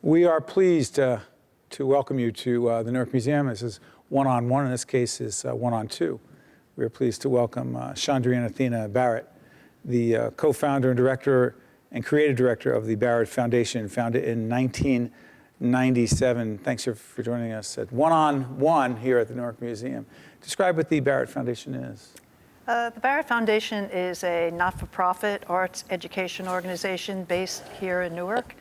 We are pleased to welcome you to the Newark Museum. This is one-on-one. In this case, is one-on-two. We are pleased to welcome Chandri and Athena Barat, the co-founder and director and creative director of the Barat Foundation, founded in 1997. Thanks for joining us at one-on-one here at the Newark Museum. Describe what the Barat Foundation is. The Barat Foundation is a not-for-profit arts education organization based here in Newark.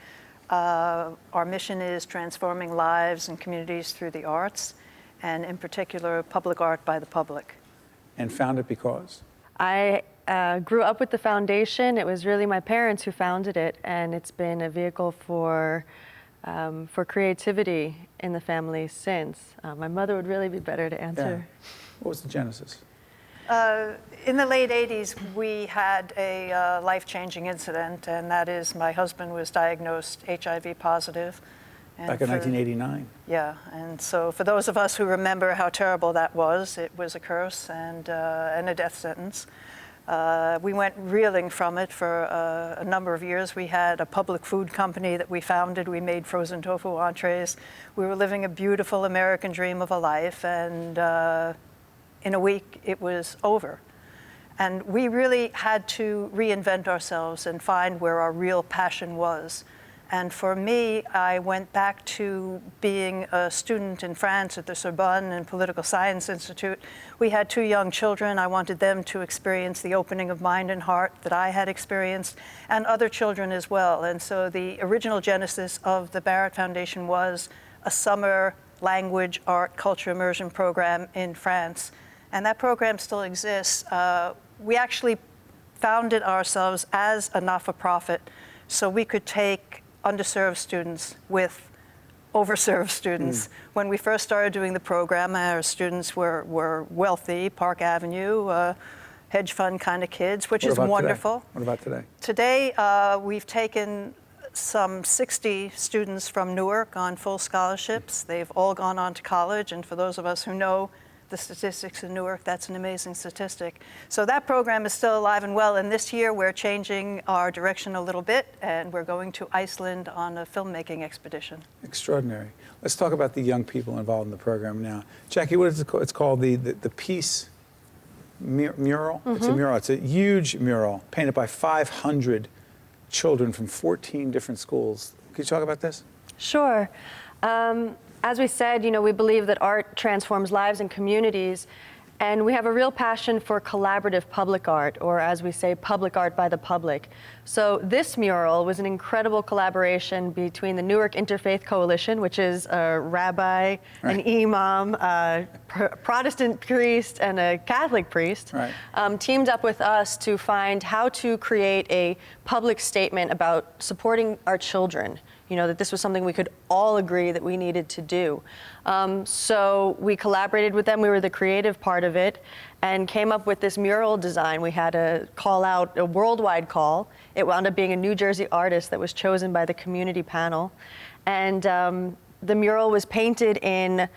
Our mission is transforming lives and communities through the arts, and in particular, public art by the public. And founded because? I grew up with the foundation. It was really my parents who founded it, and it's been a vehicle for creativity in the family since. My mother would really be better to answer. Yeah. What was the genesis? In the late 80s, we had a life-changing incident, and that is my husband was diagnosed HIV positive. And back in 1989. Yeah, and so for those of us who remember how terrible that was, it was a curse and a death sentence. We went reeling from it for a number of years. We had a public food company that we founded. We made frozen tofu entrees. We were living a beautiful American dream of a life, and in a week, it was over. And we really had to reinvent ourselves and find where our real passion was. And for me, I went back to being a student in France at the Sorbonne and Political Science Institute. We had 2 young children. I wanted them to experience the opening of mind and heart that I had experienced, and other children as well. And so the original genesis of the Barat Foundation was a summer language, art, culture immersion program in France. And that program still exists. We actually founded ourselves as a not-for-profit so we could take underserved students with overserved students. When we first started doing the program, our students were wealthy, Park Avenue, hedge fund kind of kids, which is wonderful. What about today? Today, we've taken some 60 students from Newark on full scholarships. They've all gone on to college, and for those of us who know the statistics in Newark, that's an amazing statistic. So that program is still alive and well, and this year we're changing our direction a little bit, and we're going to Iceland on a filmmaking expedition. Extraordinary. Let's talk about the young people involved in the program now. Jackie, what is it called? It's called the Piece Mural. Mm-hmm. It's a mural. It's a huge mural painted by 500 children from 14 different schools. Can you talk about this? Sure. As we said, we believe that art transforms lives and communities, and we have a real passion for collaborative public art, or as we say, public art by the public. So this mural was an incredible collaboration between the Newark Interfaith Coalition, which is a rabbi, an imam, a Protestant priest, and a Catholic priest, teamed up with us to find how to create a public statement about supporting our children. That this was something we could all agree that we needed to do. So we collaborated with them. We were the creative part of it and came up with this mural design. We had to call out a worldwide call. It wound up being a New Jersey artist that was chosen by the community panel. And the mural was painted in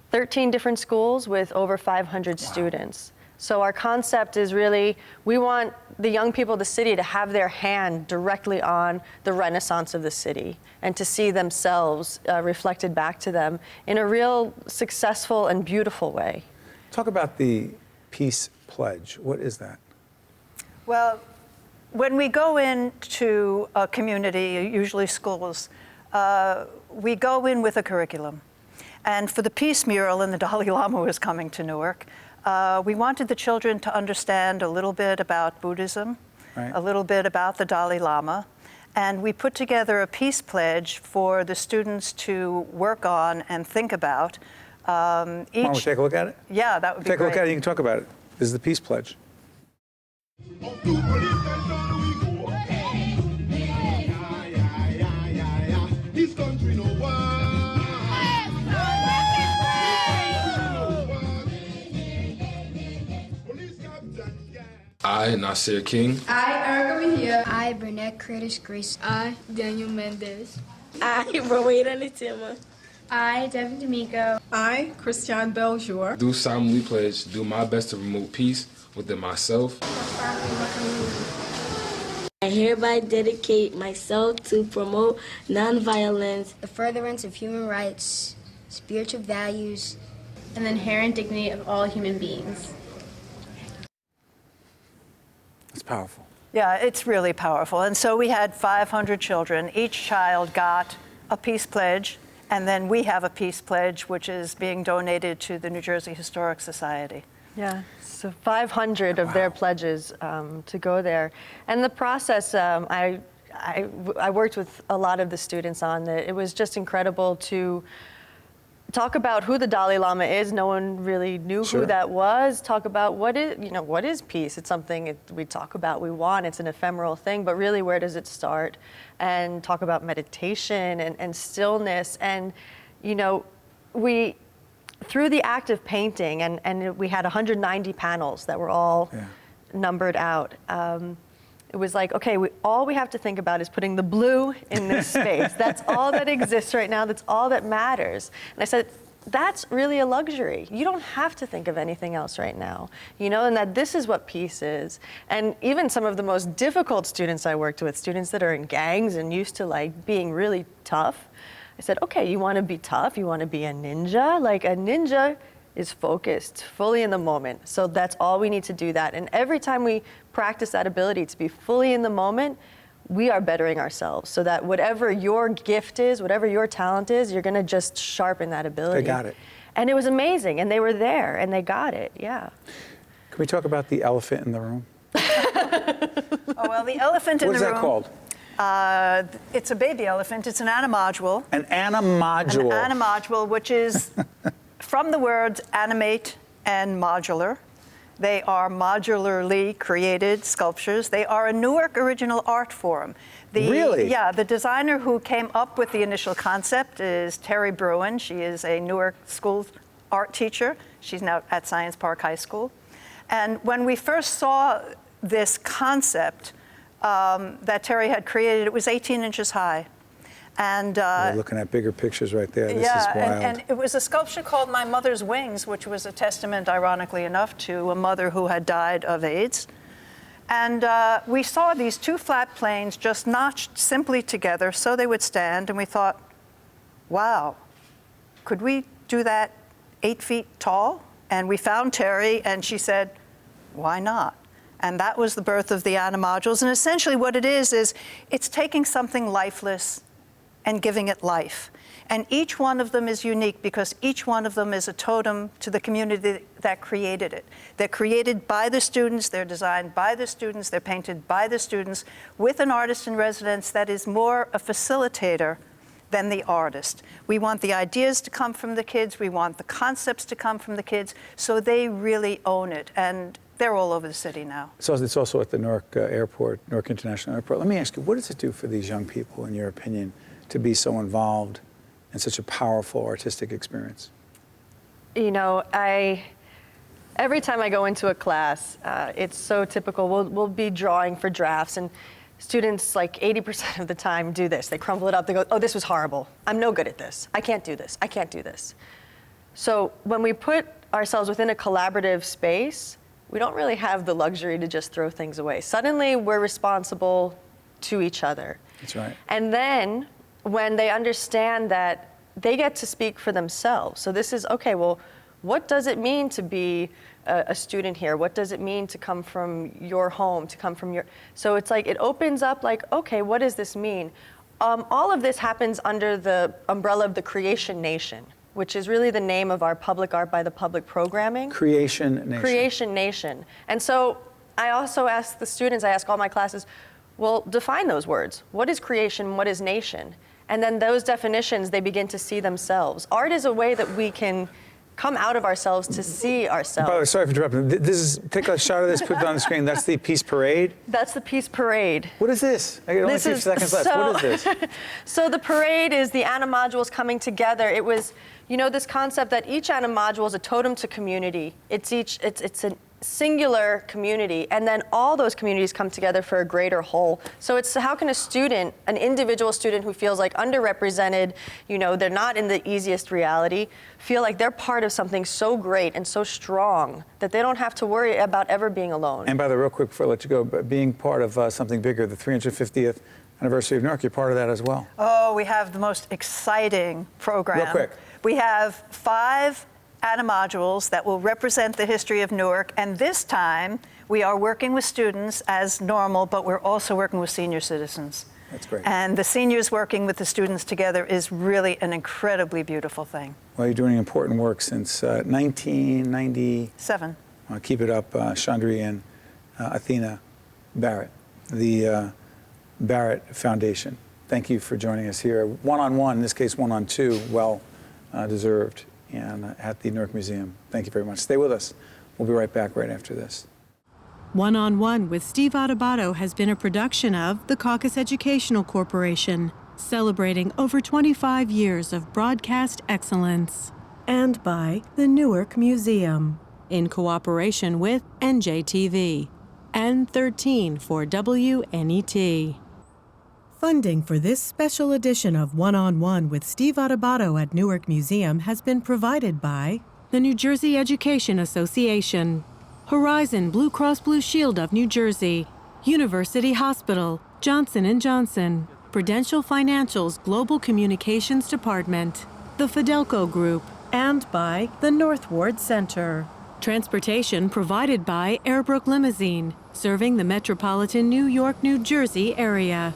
13 different schools with over 500 students. So our concept is really, we want the young people of the city to have their hand directly on the renaissance of the city and to see themselves reflected back to them in a real successful and beautiful way. Talk about the Peace Pledge. What is that? Well, when we go into a community, usually schools, we go in with a curriculum. And for the Piece Mural, and the Dalai Lama was coming to Newark, we wanted the children to understand a little bit about Buddhism, a little bit about the Dalai Lama, and we put together a peace pledge for the students to work on and think about. Want to take a look at it? Yeah, that would be great. Take a look at it, you can talk about it. This is the Peace Pledge. I, Nasir King. I, Erica Mejia. I, Burnett Curtis Grace. I, Daniel Mendez. I, Rowena Nitima. I, Devin D'Amico. I, Christiane Beljour. Do solemnly pledge to do my best to promote peace within myself I hereby dedicate myself to promote nonviolence, The furtherance of human rights, spiritual values, and the inherent dignity of all human beings. It's powerful. Yeah, it's really powerful. And so we had 500 children. Each child got a peace pledge, and then we have a peace pledge, which is being donated to the New Jersey Historic Society. Yeah, so 500 of their pledges to go there. And the process, I worked with a lot of the students on it. It was just incredible to talk about who the Dalai Lama is. No one really knew Sure. who that was. Talk about what is peace? It's something we talk about, we want. It's an ephemeral thing, but really, where does it start? And talk about meditation and stillness. And, we, through the act of painting, and we had 190 panels that were all numbered out. It was like, okay, all we have to think about is putting the blue in this space. That's all that exists right now. That's all that matters. And I said, that's really a luxury. You don't have to think of anything else right now, and that this is what peace is. And even some of the most difficult students I worked with, students that are in gangs and used to being really tough, I said, okay, you want to be tough? You want to be a ninja? Like a ninja is focused, fully in the moment. So that's all we need to do that. And every time we practice that ability to be fully in the moment, we are bettering ourselves so that whatever your gift is, whatever your talent is, you're gonna just sharpen that ability. They got it. And it was amazing, and they were there, and they got it, yeah. Can we talk about the elephant in the room? Oh, well, the elephant in What the is room. that called? It's a baby elephant. It's an animodule. An animodule. An animodule, which is from the words animate and modular. They are modularly created sculptures. They are a Newark original art form. Really? Yeah, the designer who came up with the initial concept is Terry Bruin. She is a Newark school art teacher. She's now at Science Park High School. And when we first saw this concept that Terry had created, it was 18 inches high. And We're looking at bigger pictures right there. This is wild. and it was a sculpture called My Mother's Wings, which was a testament, ironically enough, to a mother who had died of AIDS. And we saw these two flat planes just notched simply together so they would stand, and we thought, wow, could we do that 8 feet tall? And we found Terry, and she said, why not? And that was the birth of the Animodules. And essentially what it is it's taking something lifeless and giving it life. And each one of them is unique because each one of them is a totem to the community that created it. They're created by the students, they're designed by the students, they're painted by the students with an artist in residence that is more a facilitator than the artist. We want the ideas to come from the kids, we want the concepts to come from the kids, so they really own it. And they're all over the city now. So it's also at the Newark Airport, Newark International Airport. Let me ask you, what does it do for these young people, in your opinion, to be so involved in such a powerful artistic experience? Every time I go into a class, it's so typical. We'll be drawing for drafts, and students, 80% of the time, do this. They crumble it up. They go, oh, this was horrible. I'm no good at this. I can't do this. I can't do this. So when we put ourselves within a collaborative space, we don't really have the luxury to just throw things away. Suddenly, we're responsible to each other. That's right. And then when they understand that they get to speak for themselves. So this is, okay, well, what does it mean to be a student here? What does it mean to come from your home, to come from your... So it's it opens up okay, what does this mean? All of this happens under the umbrella of the Creation Nation, which is really the name of our Public Art by the Public programming. Creation Nation. Creation Nation. And so I also ask the students, I ask all my classes, well, define those words. What is creation? What is nation? And then those definitions, they begin to see themselves. Art is a way that we can come out of ourselves to see ourselves. By the way, sorry for interrupting. Take a shot of this, put it on the screen. That's the Peace Parade? That's the Peace Parade. What is this? I got only 2 seconds left. What is this? So the parade is the Animodules coming together. It was, this concept that each Animodule is a totem to community. It's singular community, and then all those communities come together for a greater whole. So it's how can a student, an individual student who feels like underrepresented, they're not in the easiest reality, feel like they're part of something so great and so strong that they don't have to worry about ever being alone. And by the way, real quick before I let you go, but being part of something bigger, the 350th anniversary of Newark, you're part of that as well. Oh, we have the most exciting program. Real quick. We have 5 modules that will represent the history of Newark, and this time we are working with students as normal, but we're also working with senior citizens. That's great. And the seniors working with the students together is really an incredibly beautiful thing. Well, you're doing important work since 1990. 7. Keep it up, Chandri and Athena Barat, the Barat Foundation. Thank you for joining us here. One-on-one, in this case one-on-two, well deserved, and at the Newark Museum. Thank you very much. Stay with us. We'll be right back right after this. One-on-One with Steve Adubato has been a production of the Caucus Educational Corporation, celebrating over 25 years of broadcast excellence. And by the Newark Museum, in cooperation with NJTV and 13 for WNET. Funding for this special edition of One-on-One with Steve Adubato at Newark Museum has been provided by the New Jersey Education Association, Horizon Blue Cross Blue Shield of New Jersey, University Hospital, Johnson & Johnson, Prudential Financial's Global Communications Department, the Fidelco Group, and by the North Ward Center. Transportation provided by Airbrook Limousine, serving the metropolitan New York, New Jersey area.